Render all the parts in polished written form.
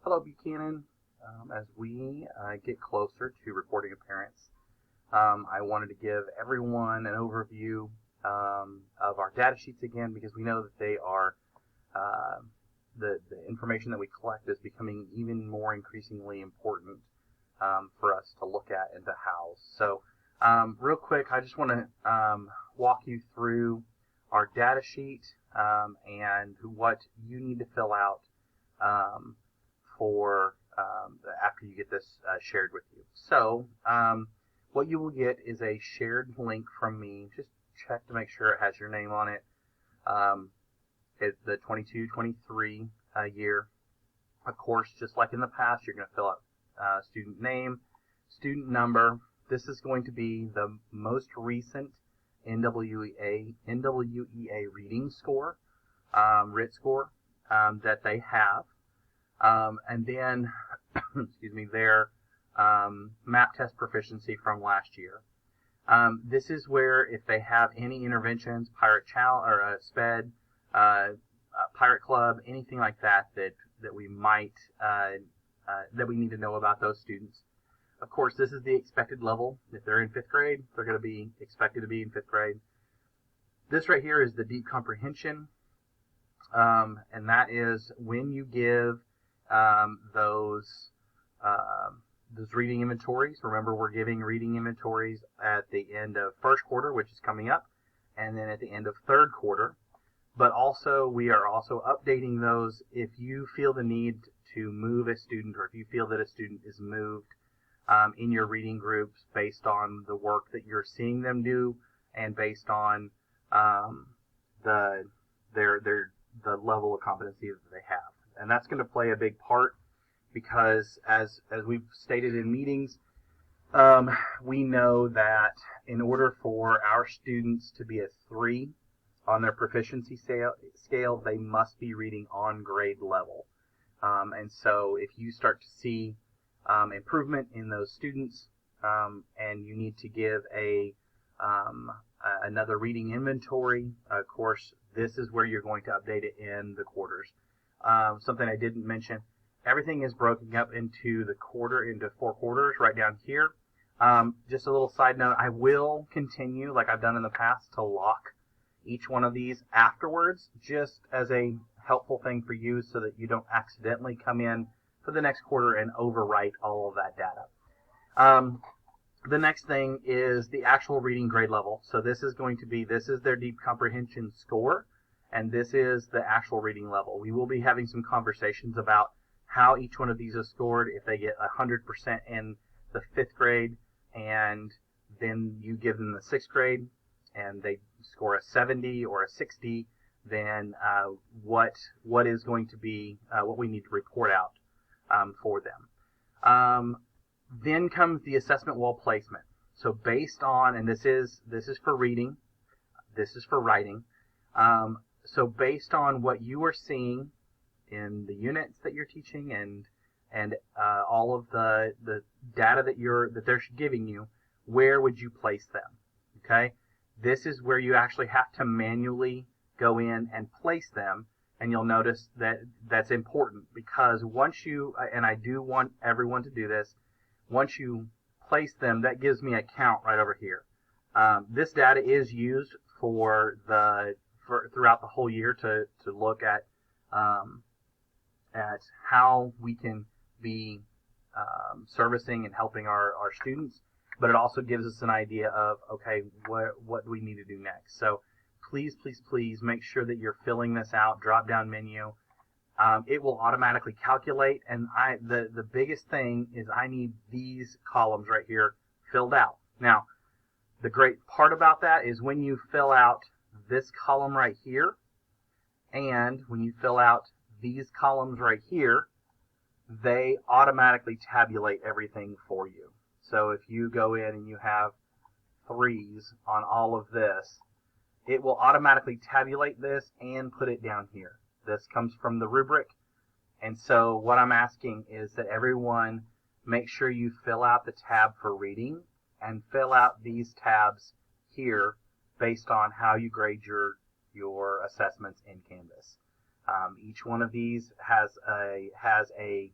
Hello, Buchanan. As we get closer to reporting appearance, I wanted to give everyone an overview of our data sheets again because we know that they are uh, the information that we collect is becoming even more increasingly important for us to look at and to house. So, real quick, I just want to walk you through our data sheet and what you need to fill out um, for after you get this shared with you. So, what you will get is a shared link from me. Just check to make sure it has your name on it. Um, it's the 22-23 year. Of course, just like in the past, you're going to fill out student name, student number. This is going to be the most recent NWEA reading score, RIT score that they have. And then, excuse me, their map test proficiency from last year. This is where if they have any interventions, Pirate Challenge or SPED, Pirate Club, anything like that that we might that we need to know about those students. Of course, this is the expected level. If they're in fifth grade, they're going to be expected to be in fifth grade. This right here is the deep comprehension, and that is when you give those reading inventories. Remember, we're giving reading inventories at the end of first quarter, which is coming up, and then at the end of third quarter. But also, we are also updating those if you feel the need to move a student, or if you feel that a student is moved in your reading groups based on the work that you're seeing them do and based on the level of competency that they have. And that's going to play a big part because as we've stated in meetings, we know that in order for our students to be a 3 on their proficiency scale, they must be reading on grade level. And so if you start to see improvement in those students and you need to give another reading inventory, of course, this is where you're going to update it in the quarters. Something I didn't mention, everything is broken up into into 4 quarters right down here. Just a little side note, I will continue, like I've done in the past, to lock each one of these afterwards, just as a helpful thing for you so that you don't accidentally come in for the next quarter and overwrite all of that data. The next thing is the actual reading grade level. So this is their deep comprehension score, and this is the actual reading level. We will be having some conversations about how each one of these is scored. If they get 100% in the 5th grade, and then you give them the 6th grade, and they score a 70 or a 60, then what is going to be what we need to report out for them. Then comes the assessment wall placement. So based on, and this is for reading, this is for writing. So based on what you are seeing in the units that you're teaching and all of the data that they're giving you, where would you place them? Okay, this is where you actually have to manually go in and place them, and you'll notice that that's important because once you, and I do want everyone to do this, once you place them, that gives me a count right over here. This data is used throughout the whole year to look at how we can be servicing and helping our students, but it also gives us an idea of, okay, what do we need to do next? So please, please, please make sure that you're filling this out, drop-down menu. It will automatically calculate, and the biggest thing is I need these columns right here filled out. Now, the great part about that is when you fill out this column right here, and when you fill out these columns right here, they automatically tabulate everything for you. So if you go in and you have 3s on all of this, it will automatically tabulate this and put it down here. This comes from the rubric. And so what I'm asking is that everyone make sure you fill out the tab for reading and fill out these tabs here based on how you grade your assessments in Canvas. Each one of these has a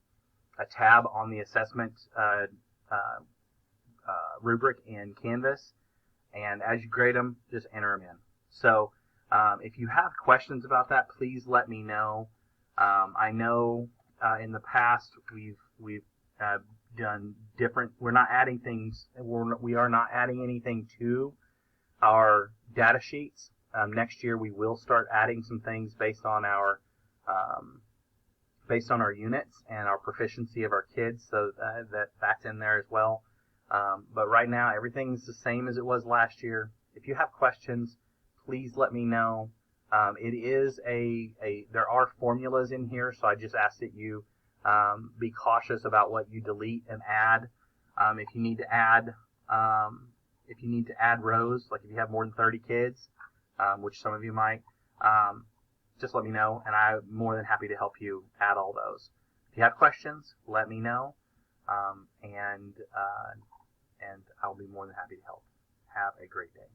a tab on the assessment rubric in Canvas, and as you grade them, just enter them in. So if you have questions about that, please let me know. I know in the past we've done different. We're not adding things. We are not adding anything to our data sheets. Next year we will start adding some things based on our units and our proficiency of our kids, so that's in there as well. But right now everything's the same as it was last year. If you have questions, please let me know. It is there are formulas in here, so I just ask that you be cautious about what you delete and add. If you need to add rows, like if you have more than 30 kids, which some of you might, just let me know, and I'm more than happy to help you add all those. If you have questions, let me know, and I'll be more than happy to help. Have a great day.